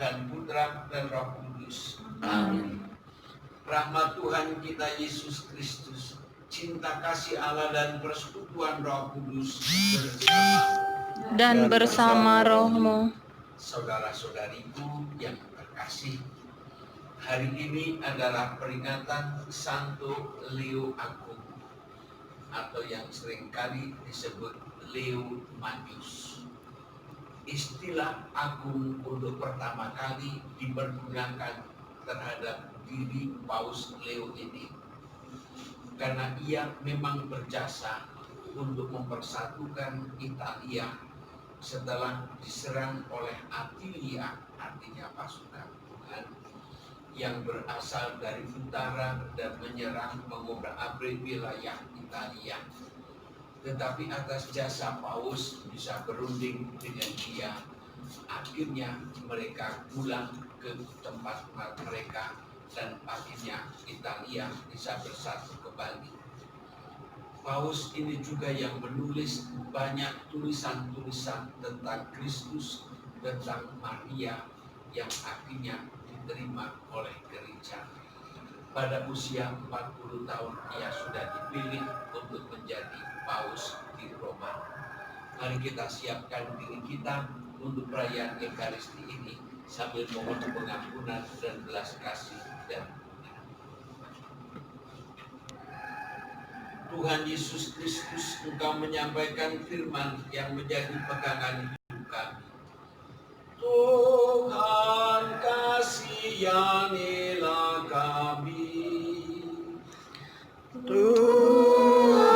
dan Putra dan Roh Kudus. Amin. Rahmat Tuhan kita Yesus Kristus, cinta kasih Allah dan persekutuan Roh Kudus bersama rohmu. Saudara-saudariku yang terkasih, hari ini adalah peringatan Santo Leo Agung atau yang seringkali disebut Leo Magnus. Istilah agung untuk pertama kali dipergunakan terhadap diri Paus Leo ini karena ia memang berjasa untuk mempersatukan Italia setelah diserang oleh Attilia, artinya pasukan Tuhan, yang berasal dari utara dan menyerang mengobrak-abrik wilayah Italia. Tetapi atas jasa Paus bisa berunding dengan dia, akhirnya mereka pulang ke tempat mereka dan akhirnya Italia bisa bersatu kembali. Paus ini juga yang menulis banyak tulisan-tulisan tentang Kristus, tentang Maria yang akhirnya diterima oleh gereja. Pada usia 40 tahun ia sudah dipilih untuk menjadi Paus di Roma. Mari kita siapkan diri kita untuk perayaan Ekaristi ini sambil mohon pengampunan dan belas kasih dan Tuhan Yesus Kristus, Engkau menyampaikan firman yang menjadi pegangan hidup kami. Tuhan kasihanilah kami. Tuhan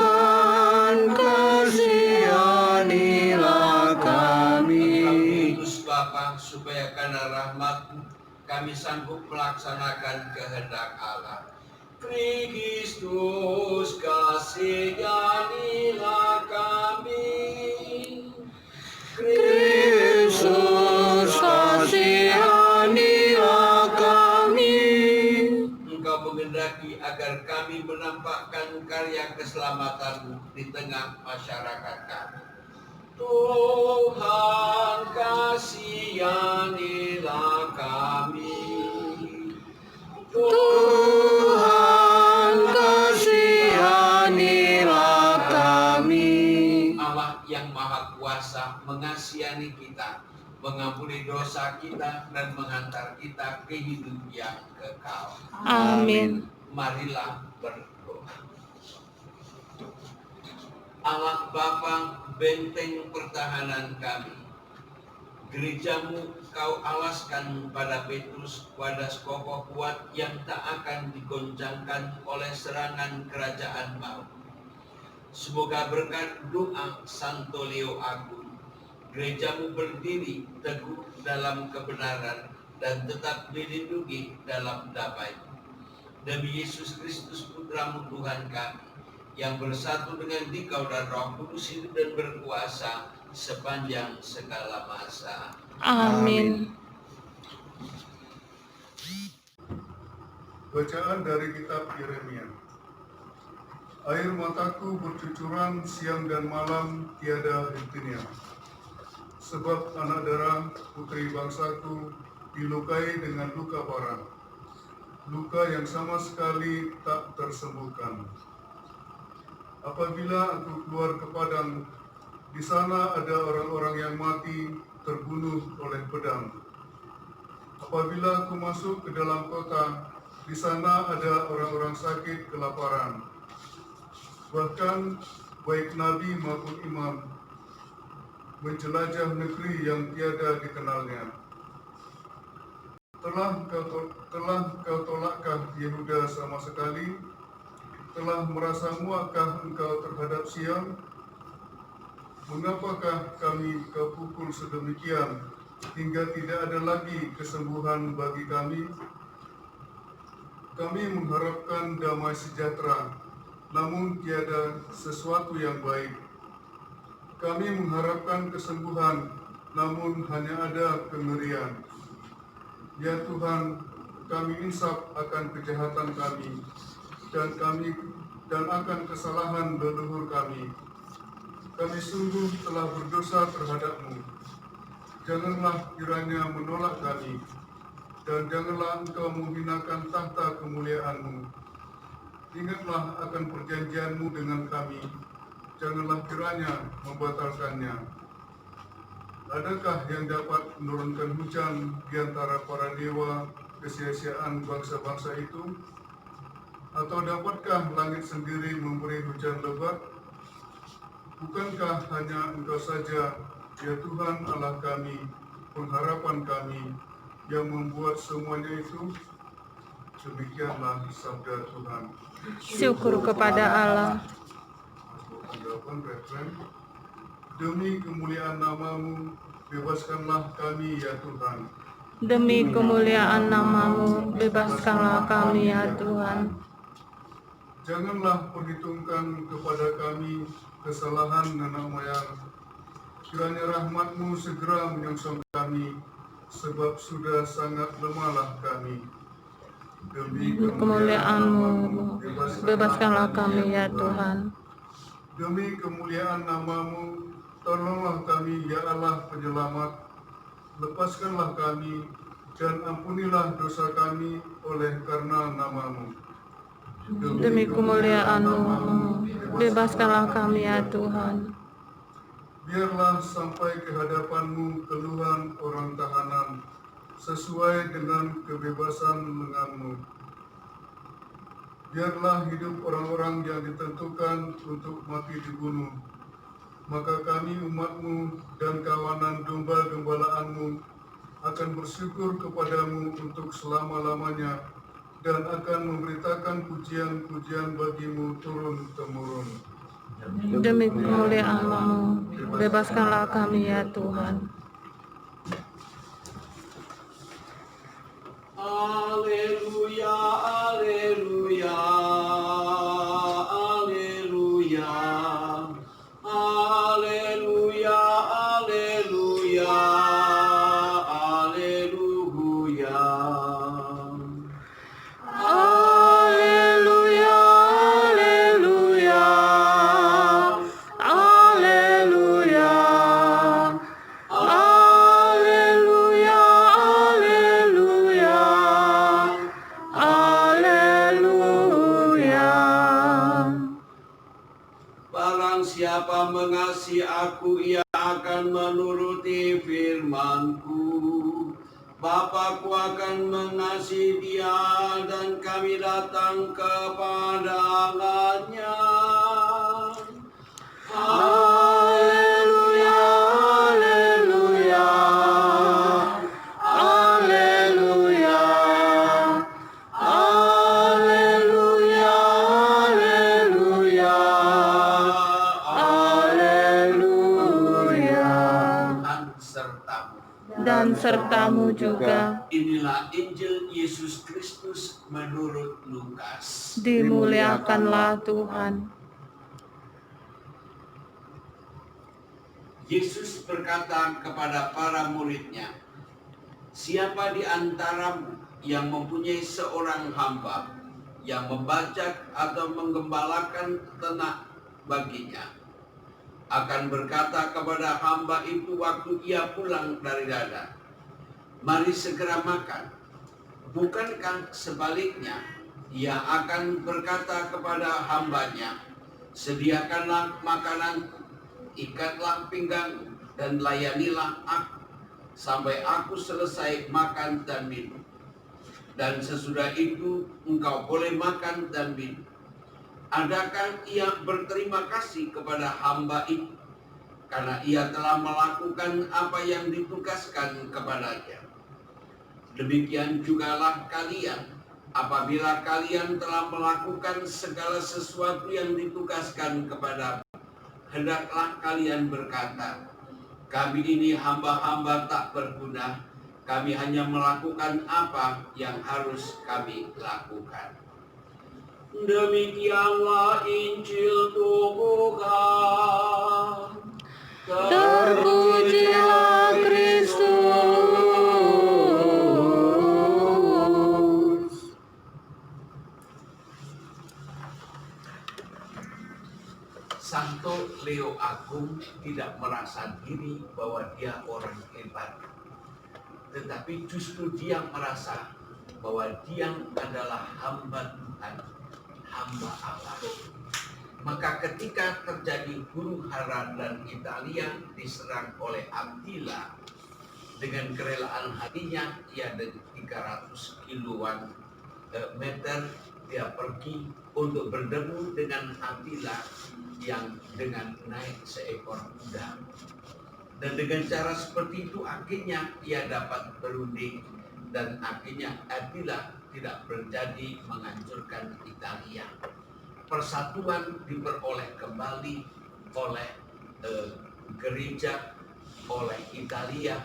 kasihanilah kami. Kami Kudus Bapa, supaya karena rahmat-Mu kami sanggup melaksanakan kehendak Allah. Kristus kasihanilah kami. Kristus kasihanilah kami. Engkau menghendaki agar kami menampakkan karya keselamatan-Mu di tengah masyarakat kami. Tuhan kasihanilah kami. Tuhan kasihanilah kami. Allah yang Maha Kuasa mengasihani kita, mengampuni dosa kita, dan menghantar kita ke hidup yang kekal. Amin. Marilah berdoa. Allah Bapa, benteng pertahanan kami, gereja-Mu Kau alaskan pada Petrus wadas kokoh kuat yang tak akan digoncangkan oleh serangan kerajaan maut. Semoga berkat doa Santo Leo Agung, gereja-Mu berdiri teguh dalam kebenaran dan tetap dilindungi dalam damai. Demi Yesus Kristus Putra-Mu Tuhan kami, yang bersatu dengan Dikau dan Roh Kudus hidup dan berkuasa sepanjang segala masa. Amin. Bacaan dari kitab Yeremia. Air mataku bercucuran siang dan malam tiada hentinya. Sebab anak darah putri bangsaku dilukai dengan luka parah, luka yang sama sekali tak tersembuhkan. Apabila aku keluar ke padang, di sana ada orang-orang yang mati terbunuh oleh pedang. Apabila aku masuk ke dalam kota, di sana ada orang-orang sakit kelaparan. Bahkan baik nabi maupun imam menjelajah negeri yang tiada dikenalnya. Telah kau tolakkah Yehuda sama sekali? Telah merasa muakkah engkau terhadap Sion? Mengapakah kami kau pukul sedemikian hingga tidak ada lagi kesembuhan bagi kami? Kami mengharapkan damai sejahtera, namun tiada sesuatu yang baik. Kami mengharapkan kesembuhan, namun hanya ada kengerian. Ya Tuhan, kami insaf akan kejahatan kami dan akan kesalahan leluhur kami. Kami sungguh telah berdosa terhadap-Mu. Janganlah kiranya menolak kami, dan janganlah engkau menghinakan tahta kemuliaan-Mu. Ingatlah akan perjanjian-Mu dengan kami, janganlah kiranya membatalkannya. Adakah yang dapat menurunkan hujan di antara para dewa kesia-siaan bangsa-bangsa itu? Atau dapatkah langit sendiri memberi hujan lebat? Bukankah hanya Engkau saja, ya Tuhan Allah kami, pengharapan kami, yang membuat semuanya itu? Demikianlah sabda Tuhan. Syukur kepada Allah. Tanggapan referen. Demi kemuliaan nama-Mu, bebaskanlah kami ya Tuhan. Demi kemuliaan nama-Mu, bebaskanlah kami ya Tuhan. Janganlah perhitungkan kepada kami kesalahan nenek moyang. Kiranya rahmat-Mu segera menyongsong kami, sebab sudah sangat lemahlah kami. Demi Kemuliaan-Mu, bebaskanlah kami ya Tuhan. Demi kemuliaan nama-Mu, tolonglah kami ya Allah penyelamat. Lepaskanlah kami dan ampunilah dosa kami oleh karena nama-Mu. Demi kemuliaan-Mu, bebaskanlah kami ya Tuhan. Biarlah sampai ke hadapan-Mu keluhan orang tahanan, sesuai dengan kebebasan lengan-Mu. Biarlah hidup orang-orang yang ditentukan untuk mati dibunuh. Maka kami umat-Mu dan kawanan domba gembalaanmu akan bersyukur kepadamu untuk selama-lamanya, dan akan memberitakan pujian-pujian bagimu turun-temurun. Demi kemuliaan-Mu, bebaskanlah kami ya Tuhan. Haleluya, haleluya, haleluya, haleluya, haleluya, haleluya. Haleluya, haleluya, haleluya, haleluya, haleluya, haleluya. Barang siapa mengasihi aku, ia akan menuruti firman-Ku. Bapa-Ku akan mengasihi dia, dan kami datang kepadanya. Haleluya, haleluya, haleluya, haleluya, haleluya, haleluya. Dan sertamu juga. Inilah Injil Yesus Kristus menurut Lukas. Dimuliakanlah Tuhan. Yesus berkata kepada para muridnya, siapa di antaramu yang mempunyai seorang hamba yang membajak atau menggembalakan ternak baginya, akan berkata kepada hamba itu waktu ia pulang dari ladang, mari segera makan. Bukankah sebaliknya, ia akan berkata kepada hambanya, sediakanlah makanan, ikatlah pinggang, dan layanilah aku, sampai aku selesai makan dan minum. Dan sesudah itu engkau boleh makan dan minum. Adakah ia berterima kasih kepada hamba itu, karena ia telah melakukan apa yang ditugaskan kepadanya? Demikian jugalah kalian, apabila kalian telah melakukan segala sesuatu yang ditugaskan kepadamu, hendaklah kalian berkata, kami ini hamba-hamba tak berguna, kami hanya melakukan apa yang harus kami lakukan. Demikianlah Injil Tuhan. Terpujilah Kristus. Santo Leo Agung tidak merasa diri bahwa dia orang hebat, tetapi justru dia merasa bahwa dia adalah hamba Tuhan, hamba Allah. Maka ketika terjadi huru hara dan Italia diserang oleh Attila, dengan kerelaan hatinya, ia dari 300 kiloan meter dia pergi untuk bertemu dengan Attila yang dengan naik seekor kuda. Dan dengan cara seperti itu akhirnya ia dapat berunding, dan akhirnya Attila tidak berjadi menghancurkan Italia. Persatuan diperoleh kembali oleh gereja, oleh Italia,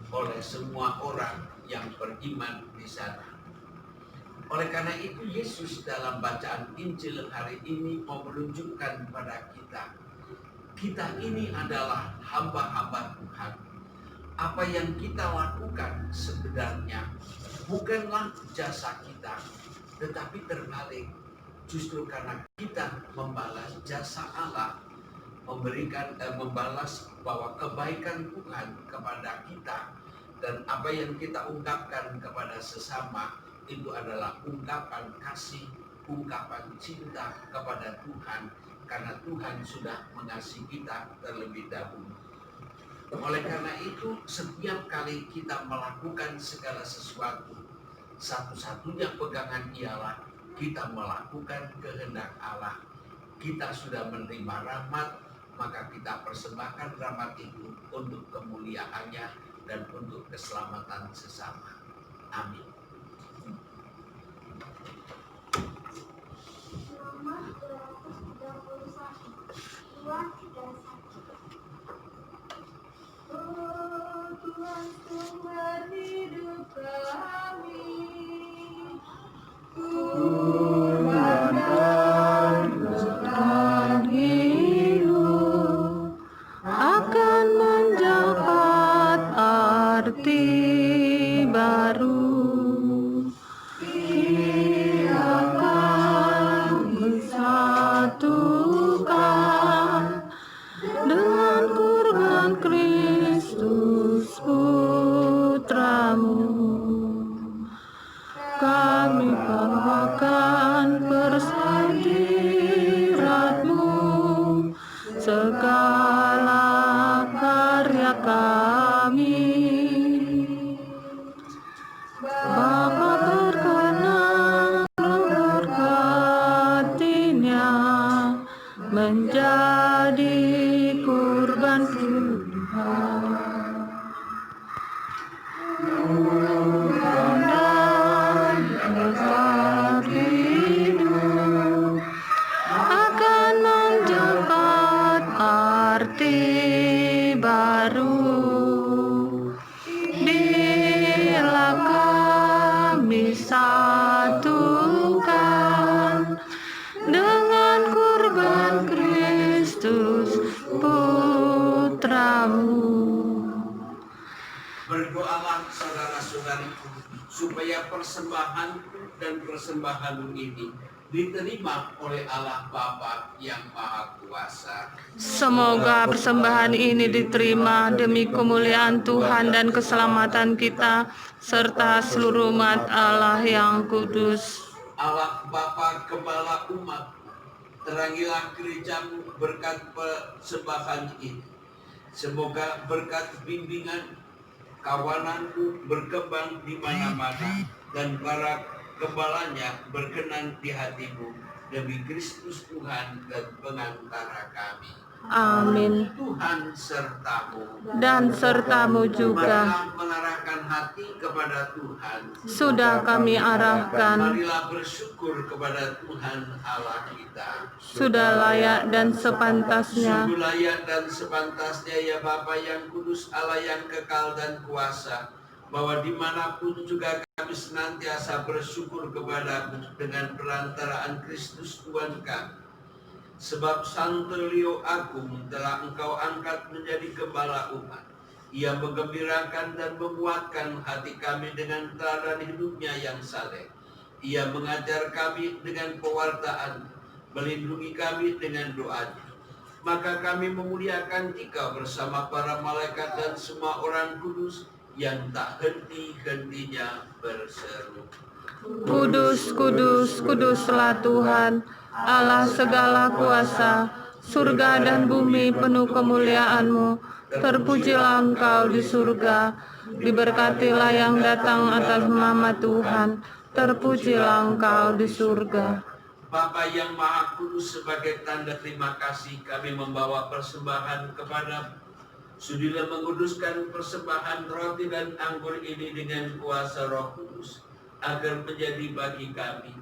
oleh semua orang yang beriman di sana. Oleh karena itu Yesus dalam bacaan Injil hari ini mau menunjukkan pada kita ini adalah hamba-hamba Tuhan. Apa yang kita lakukan sebenarnya bukanlah jasa kita, tetapi terbalik. Justru karena kita membalas jasa Allah, membalas bahwa kebaikan Tuhan kepada kita, dan apa yang kita ungkapkan kepada sesama itu adalah ungkapan kasih, ungkapan cinta kepada Tuhan, karena Tuhan sudah mengasihi kita terlebih dahulu. Oleh karena itu, setiap kali kita melakukan segala sesuatu, satu-satunya pegangan ialah kita melakukan kehendak Allah. Kita sudah menerima rahmat, maka kita persembahkan rahmat itu untuk kemuliaannya dan untuk keselamatan sesama. Amin. Tuhan sumber hidup kami, Tuhan dan hidup akan mendapat arti baru. Dia akan disatukan dengan kurban Kristus Putramu. Kami bawakan persediaan-Mu, segala karya kami. Bapa berkenan memberkatinya menjadi kurban Tuhan. Hidup akan mendapat arti baru bila kami satukan dengan kurban Kristus Putramu. Berdoalah saudara-saudariku, supaya persembahanku dan persembahanmu ini diterima oleh Allah Bapa yang Maha Kuasa. Semoga persembahan ini diterima demi kemuliaan Tuhan dan keselamatan kita, serta seluruh umat Allah yang kudus. Allah Bapa Gembala umat, terangilah gerejamu berkat persembahan ini. Semoga berkat bimbingan kawananmu berkembang di mana-mana, dan para gembalanya berkenan di hatimu, demi Kristus Tuhan dan pengantara kami. Amin. Tuhan sertamu, Dan sertamu juga. marilah mengarahkan hati kepada Tuhan. Sudah kami arahkan. Marilah bersyukur kepada Tuhan Allah kita. Sudah layak dan sepantasnya. Sungguh layak dan sepantasnya ya Bapa yang kudus, Allah yang kekal dan kuasa, bahwa dimanapun juga kami senantiasa bersyukur kepadamu dengan perantaraan Kristus Tuhan kami. Sebab Santo Leo Agung telah Engkau angkat menjadi gembala umat. Ia menggembirakan dan menguatkan hati kami dengan teladan hidupnya yang saleh. Ia mengajar kami dengan pewartaan, melindungi kami dengan doanya. maka kami memuliakan Dikau bersama para malaikat dan semua orang kudus yang tak henti-hentinya berseru. Kudus, kudus, kuduslah Tuhan, Allah segala kuasa, surga dan bumi penuh kemuliaan-Mu. Terpujilah Engkau di surga, diberkatilah yang datang atas nama Tuhan, terpujilah Engkau di surga. Bapa yang Maha Kudus, sebagai tanda terima kasih kami membawa persembahan kepada-Mu. Sudilah menguduskan persembahan roti dan anggur ini dengan kuasa Roh Kudus, agar menjadi bagi kami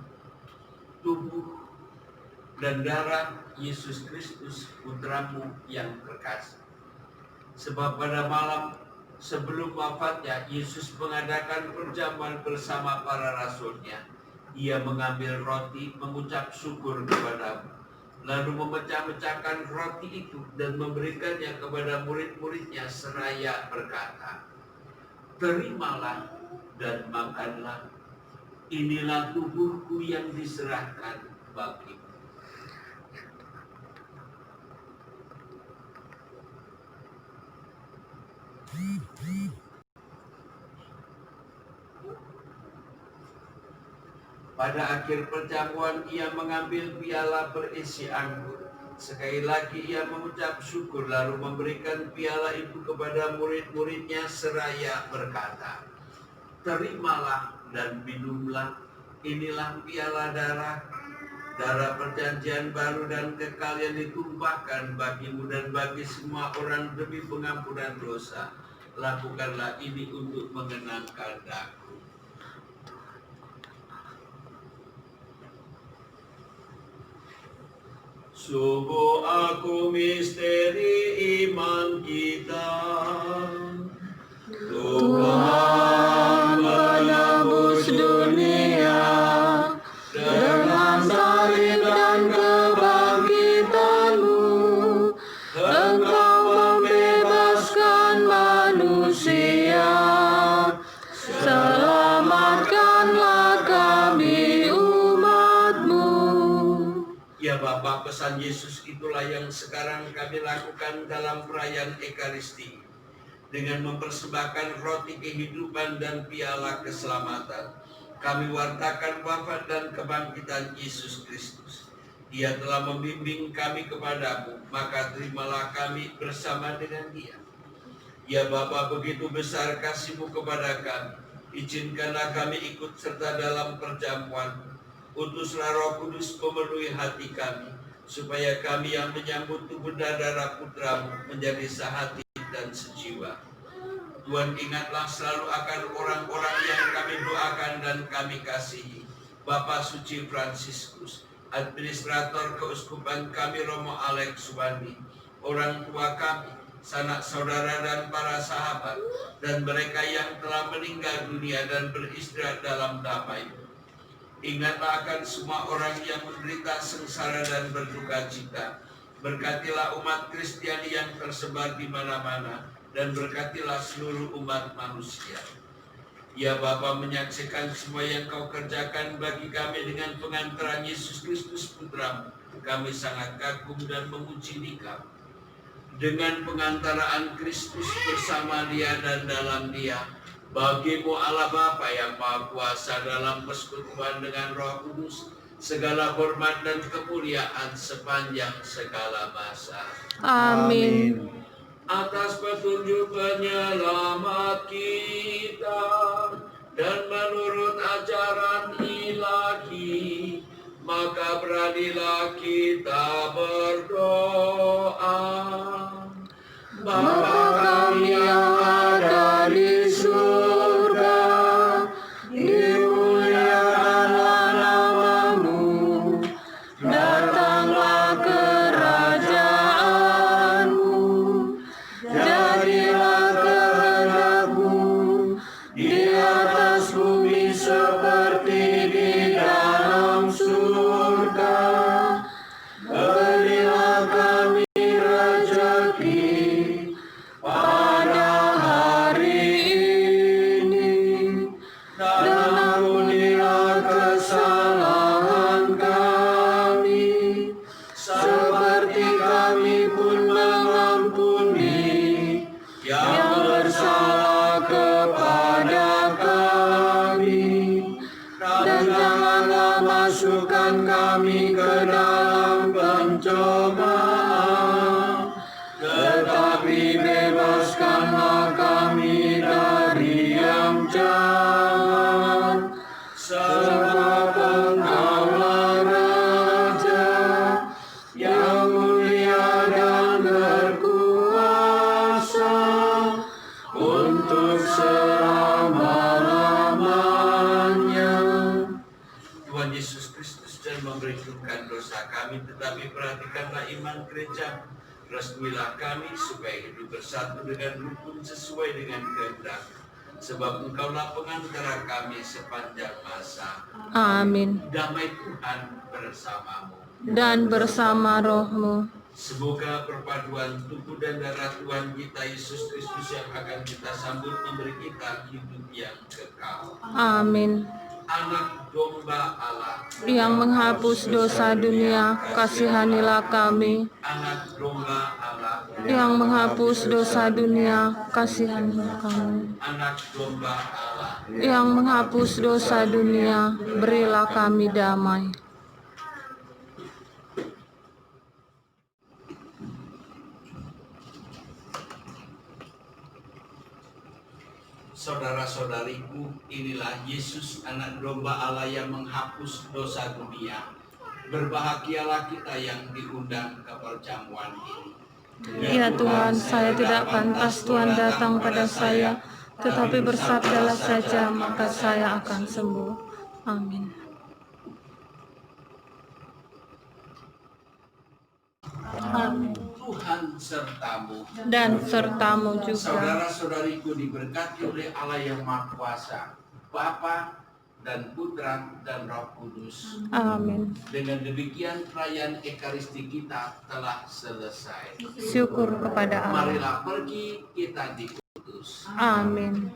tubuh dan darah Yesus Kristus, Putra-Mu yang terkasih. Sebab pada malam sebelum wafatnya, Yesus mengadakan perjamuan bersama para rasul-Nya. Ia mengambil roti, mengucap syukur kepada-Mu, lalu memecah-mecahkan roti itu dan memberikannya kepada murid-murid-Nya seraya berkata, "Terimalah dan makanlah. Inilah tubuhku yang diserahkan bagimu." Pada akhir perjamuan ia mengambil piala berisi anggur. Sekali lagi ia mengucap syukur lalu memberikan piala itu kepada murid-murid-Nya seraya berkata, "Terimalah dan minumlah. Inilah piala darah perjanjian baru dan kekal yang ditumpahkan bagimu dan bagi semua orang demi pengampunan dosa. Lakukanlah ini untuk mengenangkan Aku." Subuh aku misteri iman kita, Tuhan menebus dunia dengan salib dan kebangkitan-Mu. Engkau membebaskan manusia, selamatkanlah kami umat-Mu. Ya Bapa, pesan Yesus itulah yang sekarang kami lakukan dalam perayaan Ekaristi, dengan mempersembahkan roti kehidupan dan piala keselamatan. Kami wartakan wafat dan kebangkitan Yesus Kristus. Dia telah membimbing kami kepada-Mu, maka terimalah kami bersama dengan Dia. Ya Bapa, begitu besar kasih-Mu kepada kami, izinkanlah kami ikut serta dalam perjamuan. Utuslah Roh Kudus memenuhi hati kami, supaya kami yang menyambut tubuh dan darah Putra-Mu menjadi sehati dan sejiwa. Tuhan, ingatlah selalu akan orang-orang yang kami doakan dan kami kasihi. Bapak Suci Fransiskus, Administrator Keuskupan kami Romo Alex Subandi, orang tua kami, sanak saudara dan para sahabat, dan mereka yang telah meninggal dunia dan beristirahat dalam damai. Ingatlah akan semua orang yang menderita sengsara dan berduka cita. Berkatilah umat Kristiani yang tersebar di mana-mana, dan berkatilah seluruh umat manusia. Ya Bapa, menyaksikan semua yang Kau kerjakan bagi kami dengan pengantaran Yesus Kristus Putra-Mu, kami sangat kagum dan memuji Dikau. Dengan pengantaraan Kristus bersama Dia dan dalam Dia, bagi-Mu Allah Bapa yang Maha Kuasa dalam persekutuan dengan Roh Kudus, segala hormat dan kemuliaan sepanjang segala masa. Amin. Atas petunjuk penyelamat kita dan menurut ajaran ilahi, maka beranilah kita berdoa. Bapa kami yang ada di surga, dimuliakanlah nama-Mu, datanglah kerajaan-Mu, jadilah kehendak-Mu di atas bumi seperti di dalam surga. Berilah kami rezeki pada hari ini, dan ampunilah kesalahan kami, seperti kami kami ke dalam pencobaan, tetapi bebaskanlah kami dari yang jahat. Sebab Engkaulah Raja yang mulia dan berkuasa untuk selama-lamanya. Tuhan Yesus Kristus jangan memperhitungkan dosa kami, tetapi perhatikanlah iman gereja. Restuilah kami supaya hidup bersatu dengan rukun sesuai dengan kehendak. Sebab Engkaulah pengantara kami sepanjang masa. Amin. Damai Tuhan bersamamu. Dan bersama rohmu. Semoga perpaduan tubuh dan darah Tuhan kita Yesus Kristus yang akan kita sambut memberi kita hidup yang kekal. Amin. Anak domba Allah Yang menghapus dosa dunia, kasihanilah kami. Anak domba Allah Yang menghapus dosa dunia, kasihanilah kami. Anak domba Allah Yang menghapus dosa dunia, berilah kami damai. Saudara-saudariku, inilah Yesus anak domba Allah yang menghapus dosa dunia. Berbahagialah kita yang diundang ke perjamuan ini. Ya Tuhan, saya tidak pantas Tuhan datang pada saya, tetapi bersabdalah saja maka saya akan sembuh. Amin. Amin. Tuhan sertamu. Dan sertamu juga. Saudara-saudariku diberkati oleh Allah yang Maha Kuasa, Bapa dan Putra dan Roh Kudus. Amin. Dengan demikian perayaan Ekaristi kita telah selesai. Syukur kepada Allah. Marilah pergi kita dikutus. Amin.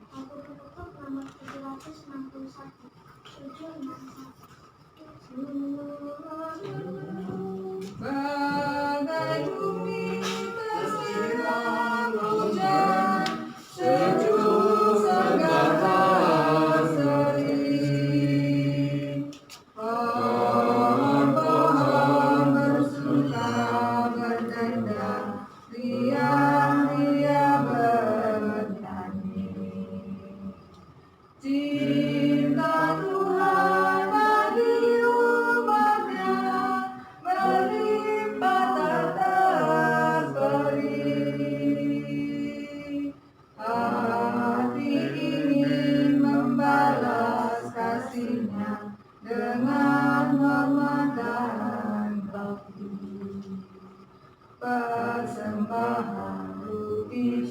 Aku tutup nomor 761. Bagai bumi tersiram hujan, sejuk segar seri. Pohon-pohon bersuka berdendang, riang-riang bernyanyi. Cinta Tuhan bagi umatnya melimpah tak terperi. Hati ingin membalas kasihnya dengan hormat dan bakti. Persembahan bukti